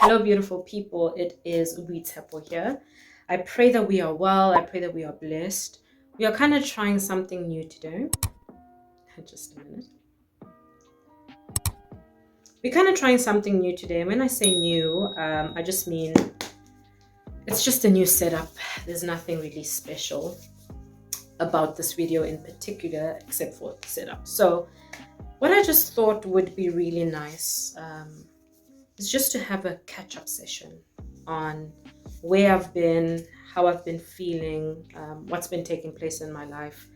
Hello, beautiful people. It is Oboitshepo here. I pray that we are well. I pray that we are blessed. We are kind of trying something new today. Just a minute. We're kind of trying something new today. And when I say new, I just mean it's just a new setup. There's nothing really special about this video in particular, except for the setup. So what I just thought would be really nice is just to have a catch-up session on where I've been, how I've been feeling, what's been taking place in my life.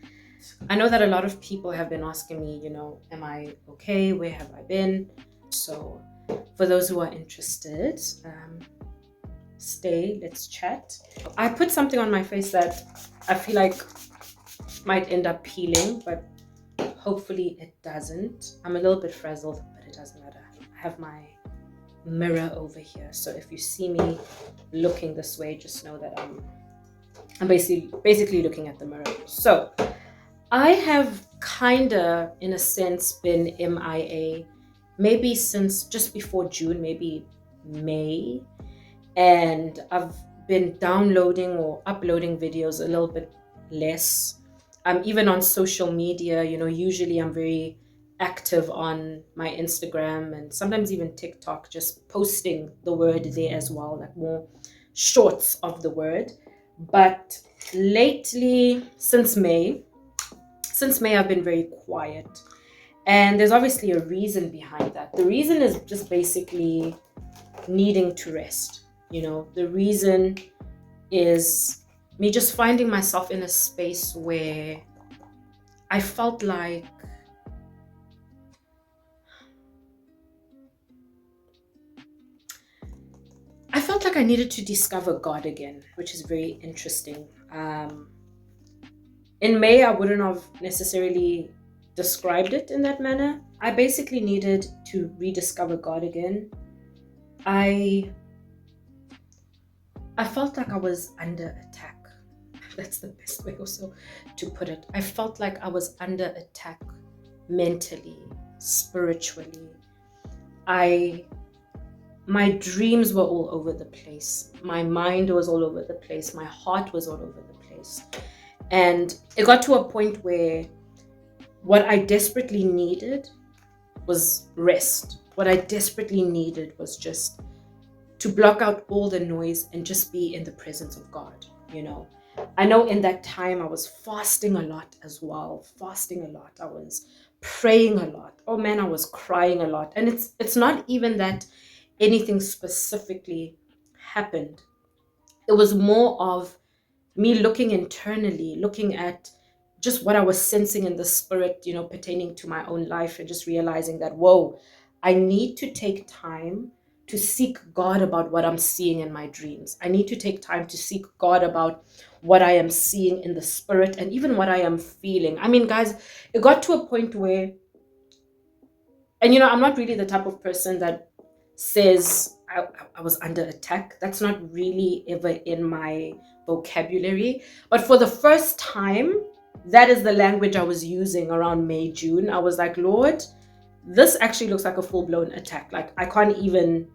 I know that a lot of people have been asking me, am I okay? Where have I been? So for those who are interested, stay, let's chat. I put something on my face that I feel like might end up peeling, but hopefully it doesn't. I'm a little bit frazzled, but it doesn't matter. I have my mirror over here, so if you see me looking this way, just know that I'm basically looking at the mirror. So I have kinda, in a sense, been MIA maybe since just before June, maybe May, and I've been downloading or uploading videos a little bit less. Even on social media, usually I'm very active on my Instagram and sometimes even TikTok, just posting the word there as well, like more shorts of the word. But lately, since May, I've been very quiet. And there's obviously a reason behind that. The reason is just basically needing to rest. The reason is me just finding myself in a space where I felt like I needed to discover God again, which is very interesting. In May, I wouldn't have necessarily described it in that manner. I basically needed to rediscover God again. I felt like I was under attack. That's the best way also to put it. I felt like I was under attack mentally, spiritually. My dreams were all over the place. My mind was all over the place. My heart was all over the place. And it got to a point where what I desperately needed was rest. What I desperately needed was just to block out all the noise and just be in the presence of God, I know in that time I was fasting a lot as well. I was praying a lot. Oh man, I was crying a lot. And it's not even that anything specifically happened. It was more of me looking internally, looking at just what I was sensing in the spirit, pertaining to my own life, and just realizing that, whoa, I need to take time to seek God about what I'm seeing in my dreams. I need to take time to seek God about what I am seeing in the spirit and even what I am feeling. I mean, guys, it got to a point where, and I'm not really the type of person that says I was under attack. That's not really ever in my vocabulary. But for the first time, that is the language I was using around May, June. I was like, Lord, this actually looks like a full-blown attack. Like, I can't even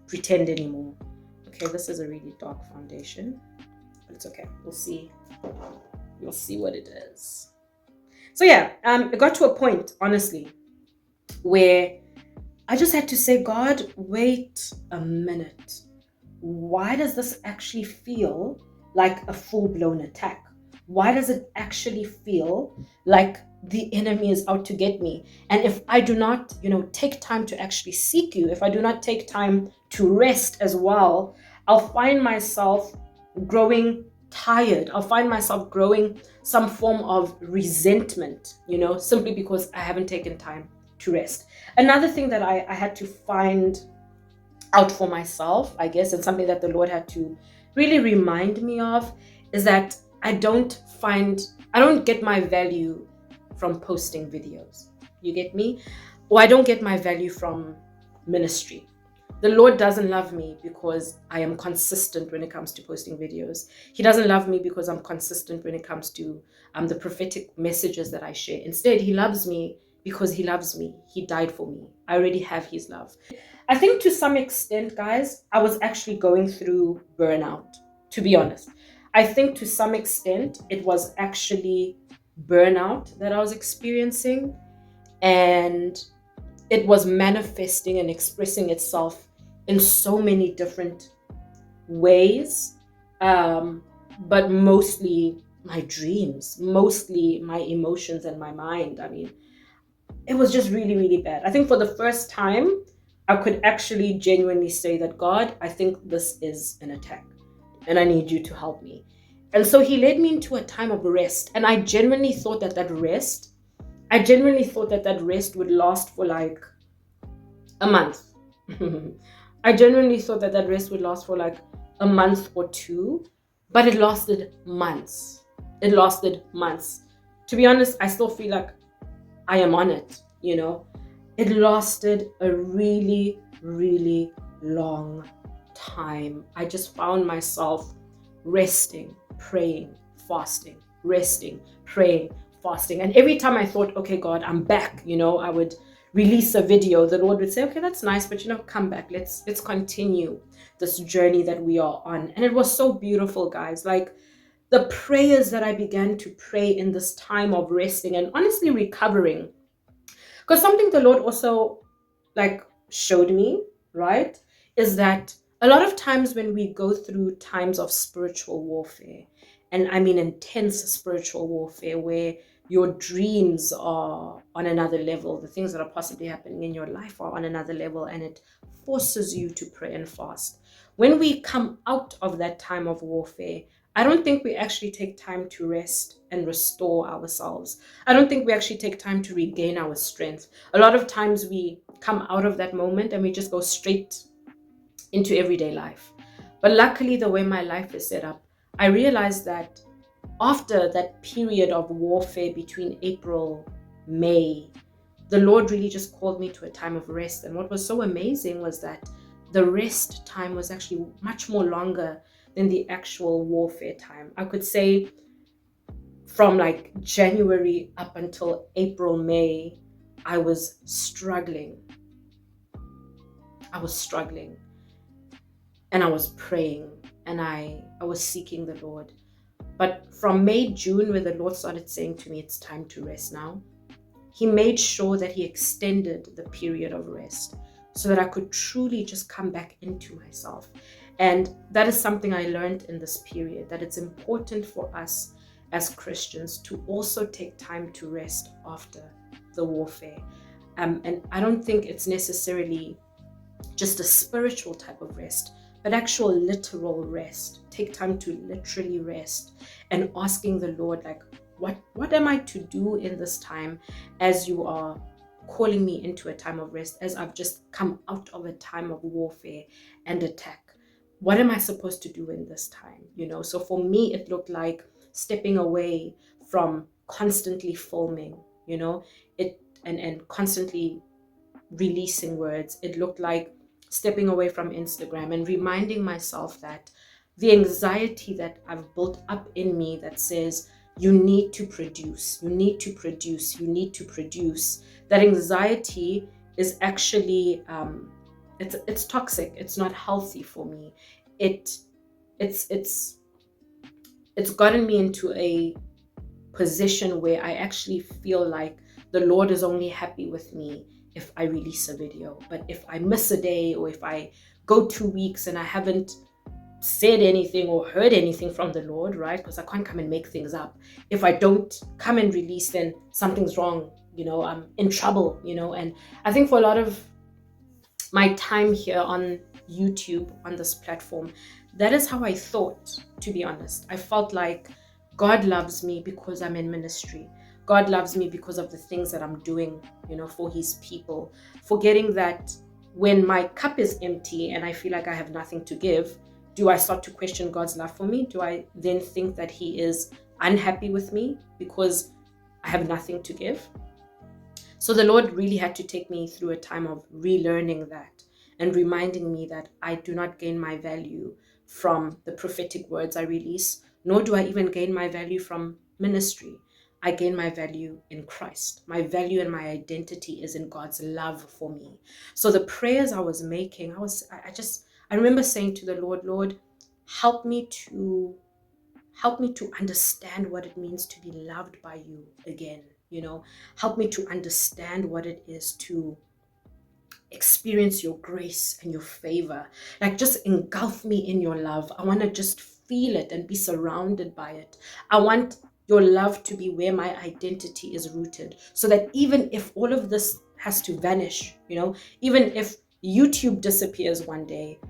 pretend anymore. Okay, this is a really dark foundation, but it's okay. We'll see what it is. So yeah, it got to a point, honestly, where I just had to say, God, wait a minute. Why does this actually feel like a full-blown attack? Why does it actually feel like the enemy is out to get me? And if I do not, take time to actually seek you, if I do not take time to rest as well, I'll find myself growing tired. I'll find myself growing some form of resentment, simply because I haven't taken time to rest. Another thing that I had to find out for myself, I guess, and something that the Lord had to really remind me of, is that I don't get my value from posting videos. You get me? Or I don't get my value from ministry. The Lord doesn't love me because I am consistent when it comes to posting videos. He doesn't love me because I'm consistent when it comes to the prophetic messages that I share. Instead, he loves me because he loves me. He died for me. I already have his love. I think to some extent, guys, I was actually going through burnout, to be honest. I think to some extent it was actually burnout that I was experiencing, and it was manifesting and expressing itself in so many different ways. But mostly my dreams, mostly my emotions and my mind. I mean, it was just really, really bad. I think for the first time, I could actually genuinely say that, God, I think this is an attack and I need you to help me. And so he led me into a time of rest. And I genuinely thought that that rest would last for like a month. I genuinely thought that that rest would last for like a month or two, but it lasted months. It lasted months. To be honest, I still feel like I am on it, you know. It lasted a really, really long time. I just found myself resting, praying, fasting, resting, praying, fasting. And every time I thought, okay, God, I'm back, you know, I would release a video, the Lord would say, okay, that's nice, but you know, come back. Let's continue this journey that we are on. And it was so beautiful, guys. Like the prayers that I began to pray in this time of resting and honestly recovering. Because something the Lord also like showed me, right, is that a lot of times when we go through times of spiritual warfare, and I mean intense spiritual warfare, where your dreams are on another level, the things that are possibly happening in your life are on another level, and it forces you to pray and fast. When we come out of that time of warfare, I don't think we actually take time to rest and restore ourselves. I don't think we actually take time to regain our strength. A lot of times we come out of that moment and we just go straight into everyday life. But luckily, the way my life is set up, I realized that after that period of warfare between April, May, the Lord really just called me to a time of rest. And what was so amazing was that the rest time was actually much more longer than the actual warfare time. I could say from like January up until April, May, I was struggling. I was struggling and I was praying and I was seeking the Lord. But from May, June, where the Lord started saying to me, it's time to rest now, He made sure that He extended the period of rest so that I could truly just come back into myself. And that is something I learned in this period, that it's important for us as Christians to also take time to rest after the warfare. And I don't think it's necessarily just a spiritual type of rest, but actual literal rest. Take time to literally rest and asking the Lord, like, what am I to do in this time as you are calling me into a time of rest, as I've just come out of a time of warfare and attack? What am I supposed to do in this time? You know, so for me, it looked like stepping away from constantly filming, you know, and constantly releasing words. It looked like stepping away from Instagram and reminding myself that the anxiety that I've built up in me that says, you need to produce, you need to produce, you need to produce. That anxiety is actually, it's toxic. It's not healthy for me. It's gotten me into a position where I actually feel like the Lord is only happy with me if I release a video. But if I miss a day, or if I go 2 weeks and I haven't said anything or heard anything from the Lord, right? Because I can't come and make things up. If I don't come and release, then something's wrong, you know, I'm in trouble, you know. And I think for a lot of my time here on YouTube, on this platform, that is how I thought, to be honest. I felt like God loves me because I'm in ministry. God loves me because of the things that I'm doing, you know, for His people. Forgetting that when my cup is empty and I feel like I have nothing to give, do I start to question God's love for me? Do I then think that He is unhappy with me because I have nothing to give? So the Lord really had to take me through a time of relearning that and reminding me that I do not gain my value from the prophetic words I release, nor do I even gain my value from ministry. I gain my value in Christ. My value and my identity is in God's love for me. So the prayers I was making, I remember saying to the Lord, Lord, help me to understand what it means to be loved by you again. Help me to understand what it is to experience your grace and your favor. Like, just engulf me in your love. I want to just feel it and be surrounded by it. I want your love to be where my identity is rooted, so that even if all of this has to vanish, even if YouTube disappears one day,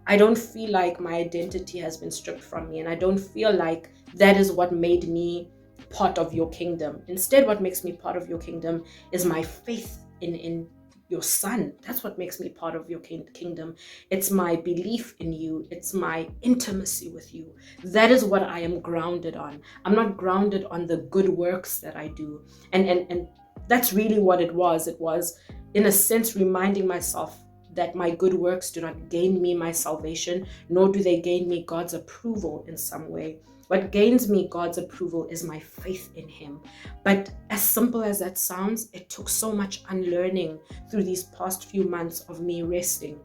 I don't feel like my identity has been stripped from me, and I don't feel like that is what made me part of your kingdom. Instead, what makes me part of your kingdom is my faith in your son. That's what makes me part of your kingdom. It's my belief in you. It's my intimacy with you. That is what I am grounded on. I'm not grounded on the good works that I do. And that's really what it was. It was, in a sense, reminding myself that my good works do not gain me my salvation, nor do they gain me God's approval in some way. What gains me God's approval is my faith in him. But as simple as that sounds, it took so much unlearning through these past few months of me resting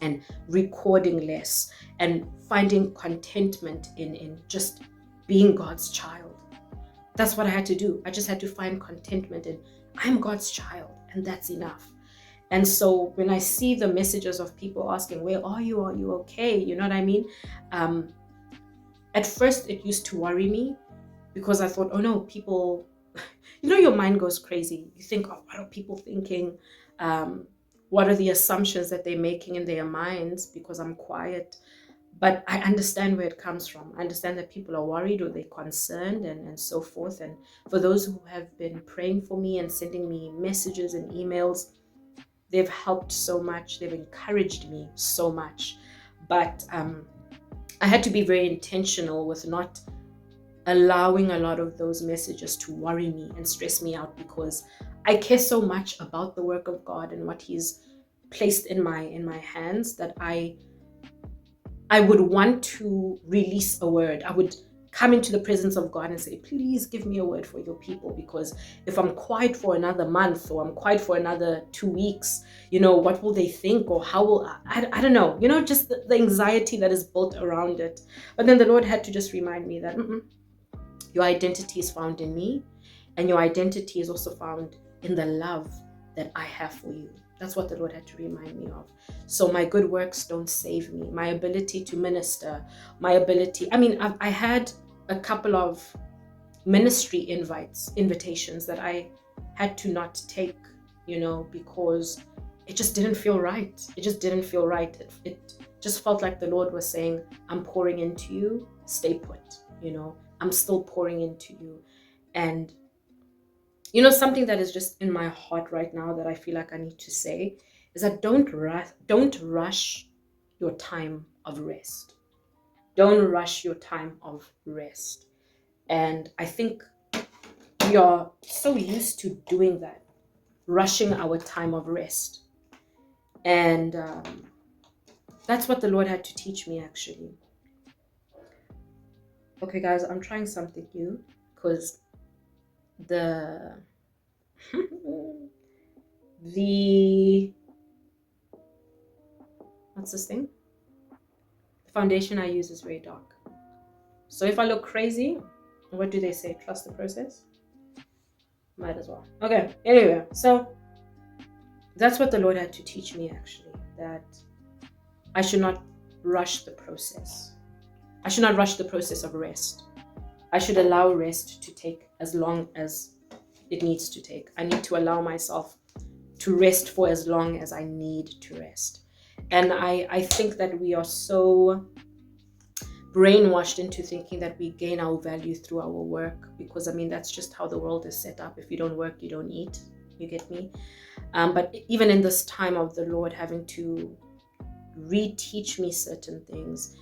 and recording less and finding contentment in just being God's child. That's what I had to do. I just had to find contentment in, I'm God's child, and that's enough. And so when I see the messages of people asking, where are you? Are you okay? You know what I mean? At first, it used to worry me, because I thought, oh no, people, your mind goes crazy. You think, oh, what are people thinking? What are the assumptions that they're making in their minds because I'm quiet? But I understand where it comes from. I understand that people are worried or they're concerned and so forth. And for those who have been praying for me and sending me messages and emails, they've helped so much. They've encouraged me so much. But I had to be very intentional with not allowing a lot of those messages to worry me and stress me out, because I care so much about the work of God and what he's placed in my hands, that I would want to release a word. I would come into the presence of God and say, please give me a word for your people, because if I'm quiet for another month, or I'm quiet for another 2 weeks, what will they think? Or how will I don't know, just the anxiety that is built around it. But then the Lord had to just remind me that your identity is found in me, and your identity is also found in the love that I have for you. That's what the Lord had to remind me of. So my good works don't save me. My ability to minister, I had a couple of ministry invitations that I had to not take, because it just didn't feel right. It just didn't feel right. It just felt like the Lord was saying, I'm pouring into you, stay put, I'm still pouring into you. And something that is just in my heart right now that I feel like I need to say is that don't rush your time of rest. Don't rush your time of rest. And I think we are so used to doing that, rushing our time of rest. And that's what the Lord had to teach me, actually. Okay, guys, I'm trying something new, because the what's this thing? The foundation I use is very dark. So if I look crazy, what do they say? Trust the process? Might as well. Okay, anyway, so that's what the Lord had to teach me, actually, that I should not rush the process. I should not rush the process of rest. I should allow rest to take as long as it needs to take. I need to allow myself to rest for as long as I need to rest. And I think that we are so brainwashed into thinking that we gain our value through our work, because that's just how the world is set up. If you don't work, you don't eat. You get me? But even in this time of the Lord having to reteach me certain things,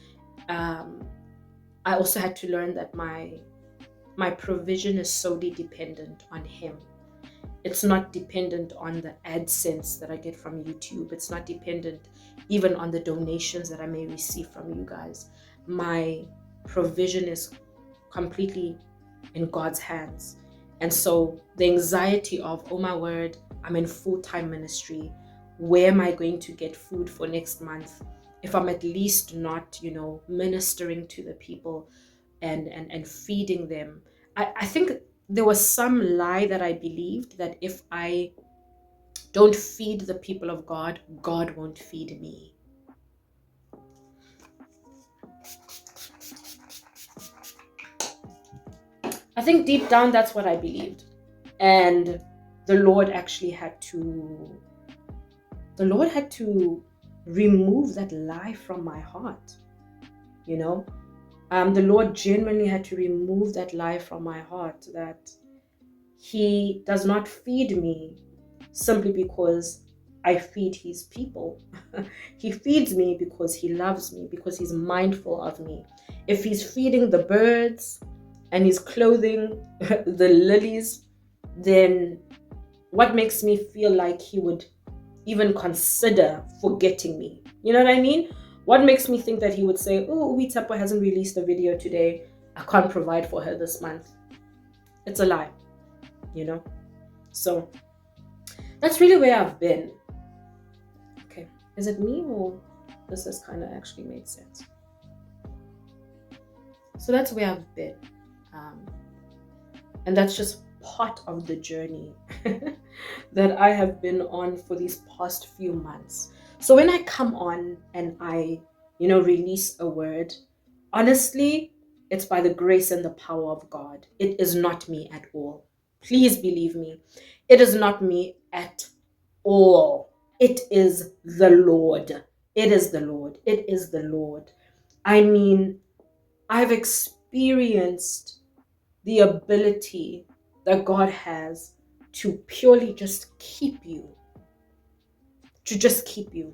I also had to learn that my provision is solely dependent on him. It's not dependent on the AdSense that I get from YouTube. It's not dependent even on the donations that I may receive from you guys. My provision is completely in God's hands. And so the anxiety of, oh my word, I'm in full-time ministry. Where am I going to get food for next month if I'm at least not, ministering to the people and feeding them? I think there was some lie that I believed that if I don't feed the people of God, God won't feed me. I think deep down that's what I believed. And the Lord actually had to remove that lie from my heart. The Lord genuinely had to remove that lie from my heart, that He does not feed me simply because I feed His people. He feeds me because He loves me, because He's mindful of me. If He's feeding the birds and He's clothing the lilies, then what makes me feel like He would even consider forgetting me? You know what I mean? What makes me think that He would say, oh, Oboitshepo hasn't released a video today, I can't provide for her this month? It's a lie, So that's really where I've been. Okay, is it me or this has kind of actually made sense? So that's where I've been. And that's just part of the journey that I have been on for these past few months. So when I come on and I, release a word, honestly, it's by the grace and the power of God. It is not me at all. Please believe me. It is not me at all. It is the Lord. It is the Lord. It is the Lord. I mean, I've experienced the ability that God has to purely just keep you. To just keep you.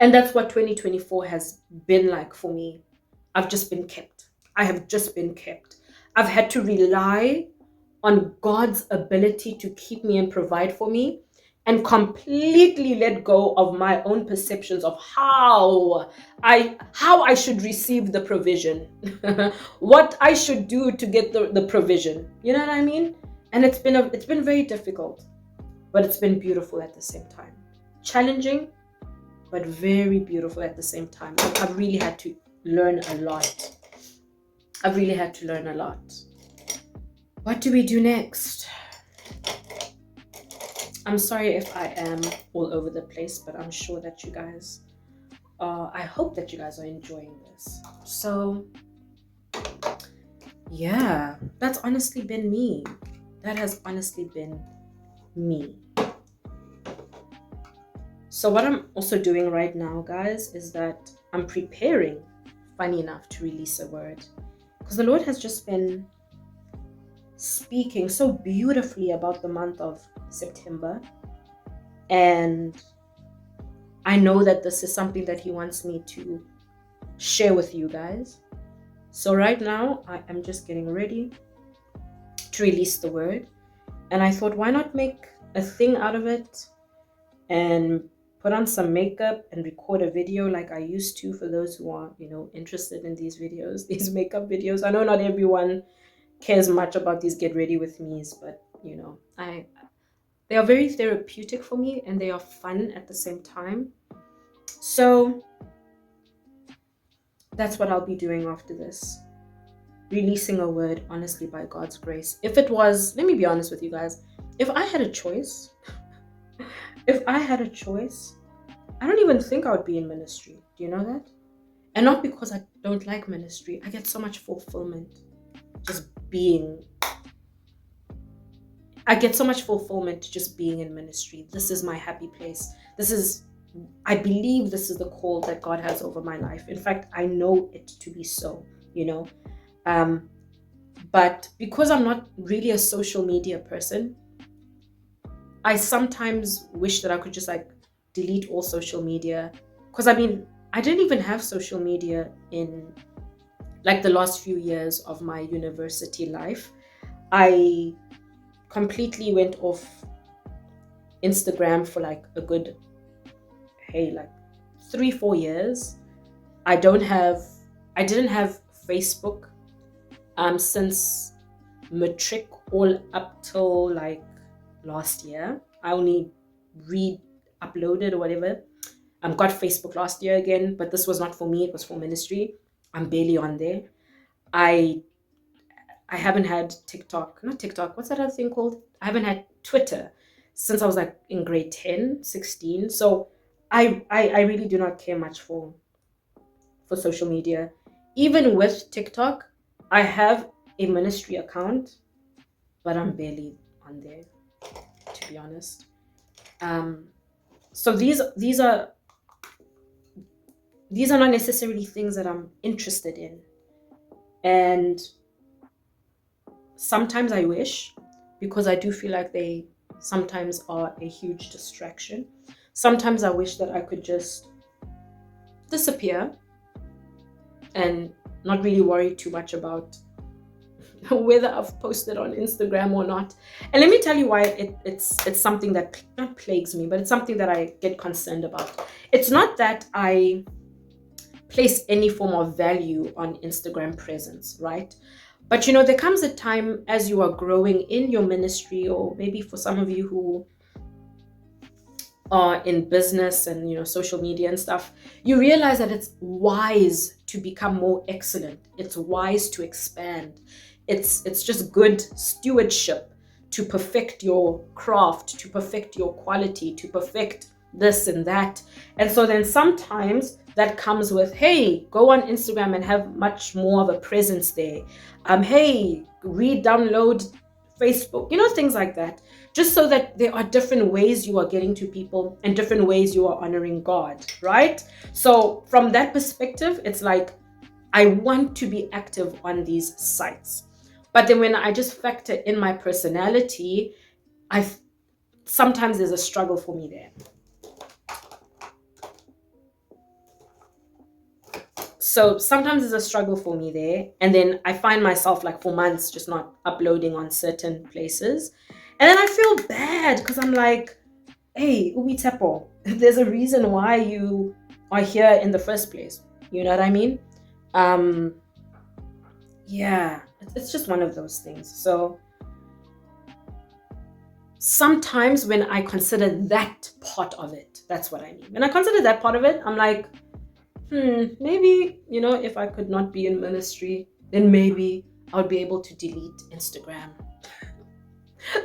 And that's what 2024 has been like for me. I've just been kept. I have just been kept. I've had to rely on God's ability to keep me and provide for me, and completely let go of my own perceptions of how I should receive the provision, what I should do to get the provision. You know what I mean? And it's been very difficult, but it's been beautiful at the same time. Challenging, but very beautiful at the same time. I've really had to learn a lot. What do we do next? I'm sorry if I am all over the place, but I'm sure that you guys I hope that you guys are enjoying this. So yeah, that's honestly been me. That has honestly been me. So what I'm also doing right now, guys, is that I'm preparing, funny enough, to release a word. Because the Lord has just been speaking so beautifully about the month of September. And I know that this is something that He wants me to share with you guys. So right now, I am just getting ready to release the word. And I thought, why not make a thing out of it and put on some makeup and record a video like I used to, for those who are, interested in these videos, these makeup videos. I know not everyone cares much about these get ready with me's, but they are very therapeutic for me, and they are fun at the same time. So that's what I'll be doing after this. Releasing a word, honestly, by God's grace. If it was, let me be honest with you guys, if I had a choice, I don't even think I would be in ministry. Do you know that? And not because I don't like ministry. I get so much fulfillment just being in ministry. This is my happy place. I believe this is the call that God has over my life. In fact, I know it to be so, but because I'm not really a social media person, I sometimes wish that I could just delete all social media. Because I didn't even have social media in the last few years of my university life. I completely went off Instagram for a good 3-4 years. I didn't have Facebook since matric all up till like last year. I only re-uploaded or whatever. Got Facebook last year again, but this was not for me, it was for ministry. I'm barely on there. I haven't had TikTok, not TikTok, what's that other thing called? I haven't had Twitter since I was like in grade 10, 16. So I really do not care much for social media. Even with TikTok, I have a ministry account, but I'm barely on there, to be honest. So these are not necessarily things that I'm interested in. And sometimes I wish, because I do feel like they sometimes are a huge distraction. Sometimes I wish that I could just disappear and not really worry too much about whether I've posted on Instagram or not. And let me tell you why it's something that not plagues me, but it's something that I get concerned about. It's not that I place any form of value on Instagram presence, right? But there comes a time as you are growing in your ministry, or maybe for some of you who are in business and social media and stuff, you realize that it's wise to become more excellent. It's wise to expand. It's just good stewardship to perfect your craft, to perfect your quality, to perfect this and that. And so then sometimes that comes with, hey, go on Instagram and have much more of a presence there. Hey, re-download Facebook, things like that. Just so that there are different ways you are getting to people and different ways you are honoring God, right? So from that perspective, it's like, I want to be active on these sites. But then when I just factor in my personality, sometimes there's a struggle for me there. So sometimes there's a struggle for me there. And then I find myself like for months just not uploading on certain places. And then I feel bad because I'm like, hey, Oboitshepo, there's a reason why you are here in the first place. You know what I mean? Yeah, it's just one of those things. So sometimes when I consider that part of it, that's what I mean. When I consider that part of it, I'm like, maybe, if I could not be in ministry, then maybe I would be able to delete Instagram.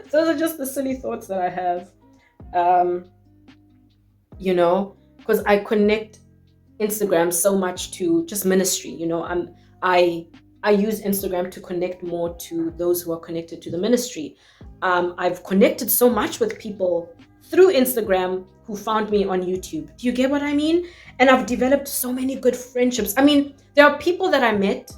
Those are just the silly thoughts that I have. Because I connect Instagram so much to just ministry. I use Instagram to connect more to those who are connected to the ministry. I've connected so much with people through Instagram who found me on YouTube. Do you get what I mean? And I've developed so many good friendships. I mean, there are people that I met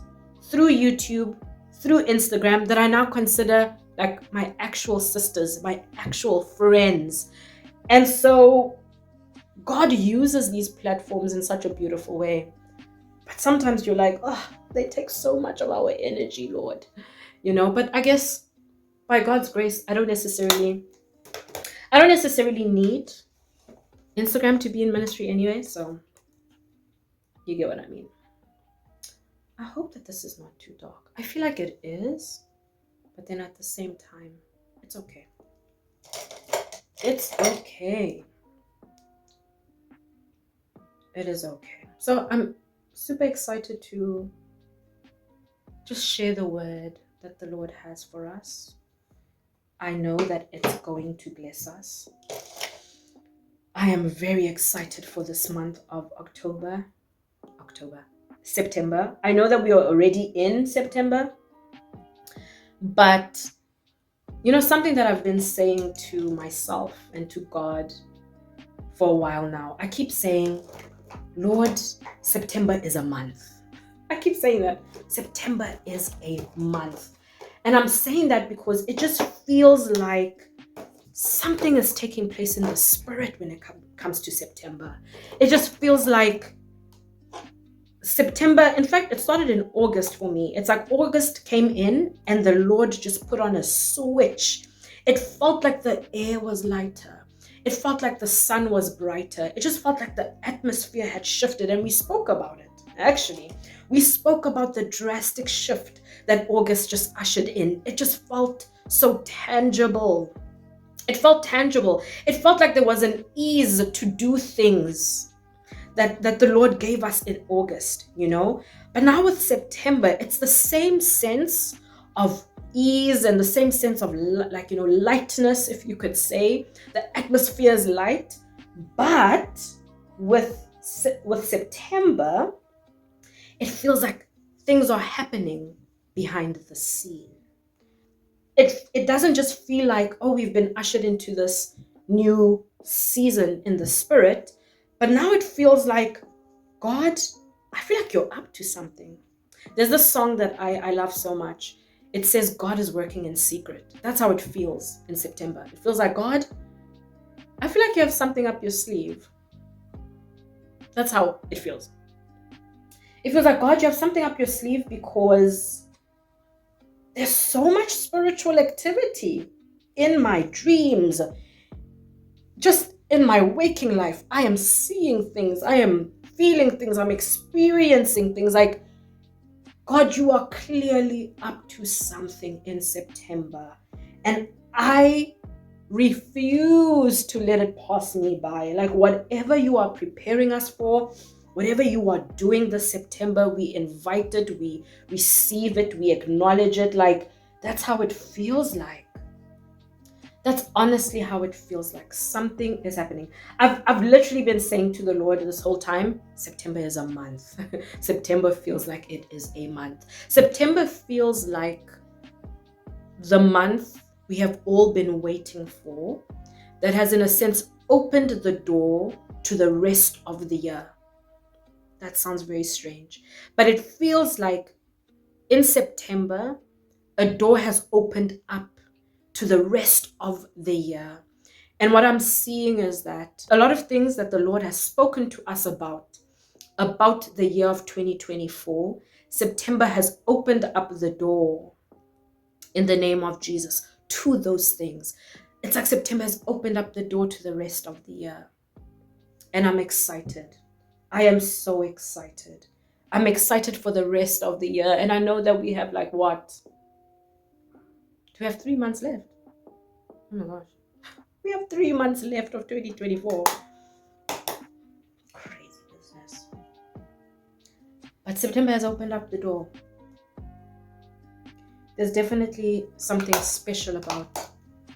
through YouTube, through Instagram, that I now consider like my actual sisters, my actual friends. And so God uses these platforms in such a beautiful way. But sometimes you're like, oh, they take so much of our energy, Lord. But I guess by God's grace, I don't necessarily need Instagram to be in ministry anyway, so you get what I mean. I hope that this is not too dark. I feel like it is, but then at the same time, it's okay. It's okay. It is okay. So I'm super excited to just share the word that the Lord has for us. I know that it's going to bless us. I am very excited for this month of September. I know that we are already in September, but something that I've been saying to myself and to God for a while now, I keep saying, Lord, September is a month. I keep saying that. September is a month. And I'm saying that because it just feels like something is taking place in the spirit when it comes to September. It just feels like September, in fact, it started in August for me. It's like August came in and the Lord just put on a switch. It felt like the air was lighter. It felt like the sun was brighter. It just felt like the atmosphere had shifted, and we spoke about it. actually. We spoke about the drastic shift that August just ushered in. It just felt so tangible. It felt tangible. It felt like there was an ease to do things that the Lord gave us in August, you know? But now with September, it's the same sense of ease and the same sense of lightness, if you could say. The atmosphere is light, but with September, it feels like things are happening behind the scene. It doesn't just feel like, oh, we've been ushered into this new season in the spirit, but now it feels like, God, I feel like you're up to something. There's this song that I love so much. It says God is working in secret. That's how it feels in September. It feels like, God, I feel like you have something up your sleeve. That's how it feels. It feels like, God, you have something up your sleeve, because there's so much spiritual activity in my dreams. Just in my waking life, I am seeing things, I am feeling things, I'm experiencing things. Like, God, you are clearly up to something in September. And I refuse to let it pass me by. Like, whatever you are preparing us for, whatever you are doing this September, we invite it, we receive it, we acknowledge it. Like, that's how it feels like. That's honestly how it feels like. Something is happening. I've literally been saying to the Lord this whole time, September is a month. September feels like it is a month. September feels like the month we have all been waiting for, that has, in a sense, opened the door to the rest of the year. That sounds very strange, but it feels like in September, a door has opened up to the rest of the year. And what I'm seeing is that a lot of things that the Lord has spoken to us about the year of 2024, September has opened up the door in the name of Jesus to those things. It's like September has opened up the door to the rest of the year. And I'm excited. I am so excited. I'm excited for the rest of the year. And I know that we have like what? Do we have 3 months left? Oh my gosh. We have 3 months left of 2024. Crazy business. But September has opened up the door. There's definitely something special about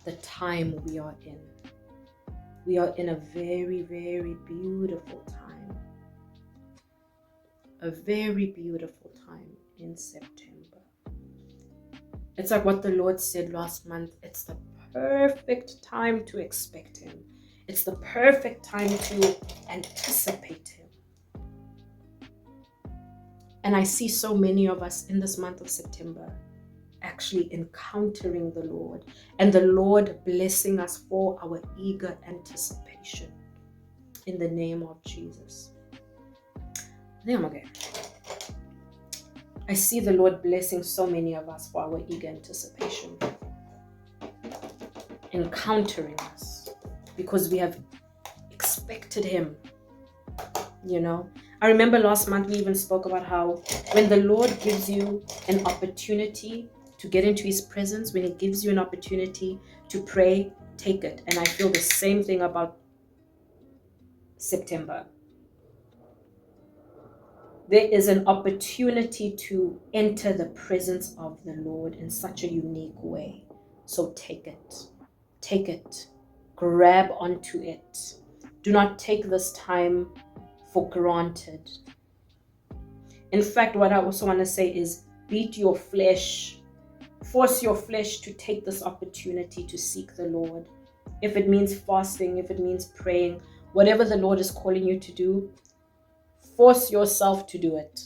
the time we are in. We are in a very, very beautiful time. A very beautiful time in September. It's like what the Lord said last month. It's the perfect time to expect Him. It's the perfect time to anticipate Him. And I see so many of us in this month of September actually encountering the Lord, and the Lord blessing us for our eager anticipation in the name of Jesus. I think I'm okay. I see the Lord blessing so many of us for our eager anticipation, encountering us because we have expected Him. You know, I remember last month we even spoke about how when the Lord gives you an opportunity to get into His presence, when He gives you an opportunity to pray, take it. And I feel the same thing about September. There is an opportunity to enter the presence of the Lord in such a unique way. So take it. Take it. Grab onto it. Do not take this time for granted. In fact, what I also want to say is beat your flesh. Force your flesh to take this opportunity to seek the Lord. If it means fasting, if it means praying, whatever the Lord is calling you to do, force yourself to do it.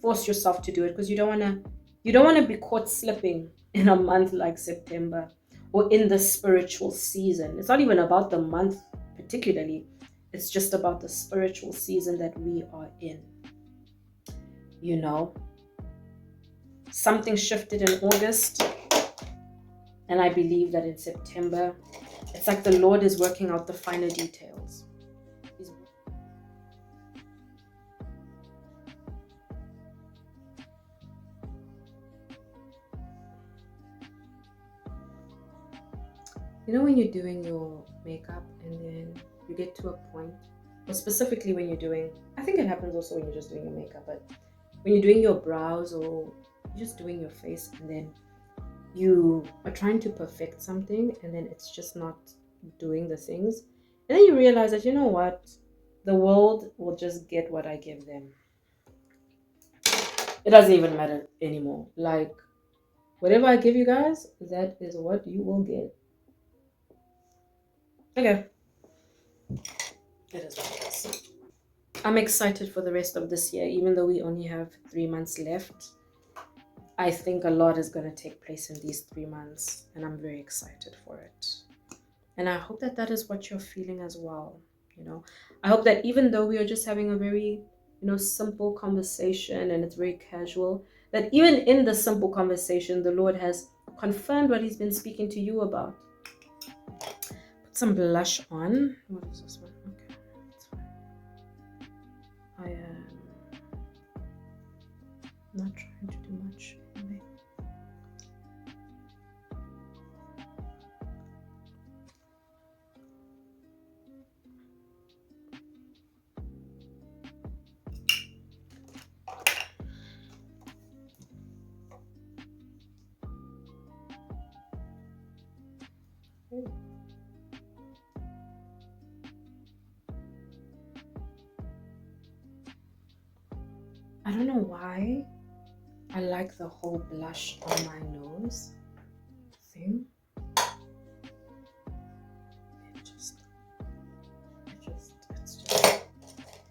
Force yourself to do it, because you don't want to be caught slipping in a month like September or in the spiritual season. It's not even about the month particularly. It's just about the spiritual season that we are in. You know, something shifted in August, and I believe that in September, it's like the Lord is working out the finer details. You know when you're doing your makeup and then you get to a point, or specifically when you're doing, I think it happens also when you're just doing your makeup, but when you're doing your brows or you're just doing your face and then you are trying to perfect something and then it's just not doing the things. And then you realize that, you know what? The world will just get what I give them. It doesn't even matter anymore. Like, whatever I give you guys, that is what you will get. Okay. It is what it is. I'm excited for the rest of this year, even though we only have 3 months left. I think a lot is going to take place in these 3 months, and I'm very excited for it. And I hope that that is what you're feeling as well. You know, I hope that even though we are just having a very, simple conversation and it's very casual, that even in the simple conversation, the Lord has confirmed what He's been speaking to you about. Put some blush on. What is this one? Okay, that's fine. I am not trying to do much anyway. I don't know why I like the whole blush on my nose thing.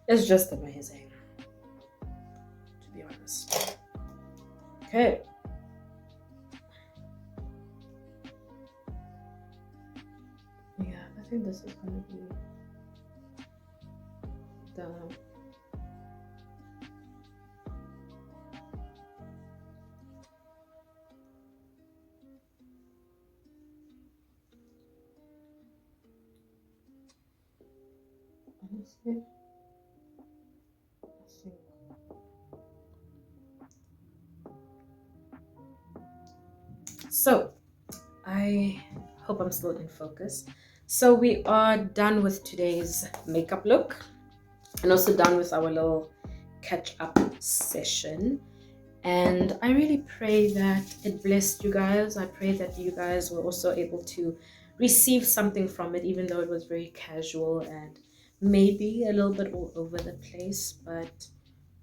It's just amazing, to be honest. Okay. Yeah, I think this is gonna be the honestly, I think so. I hope I'm still in focus. So we are done with today's makeup look and also done with our little catch up session. And I really pray that it blessed you guys. I pray that you guys were also able to receive something from it, even though it was very casual and maybe a little bit all over the place. But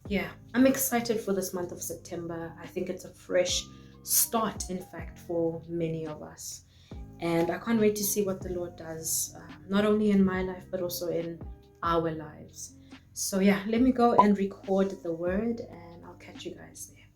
yeah, I'm excited for this month of September. I think it's a fresh start, in fact, for many of us. And I can't wait to see what the Lord does, not only in my life, but also in our lives. So, yeah, let me go and record the word, and I'll catch you guys there.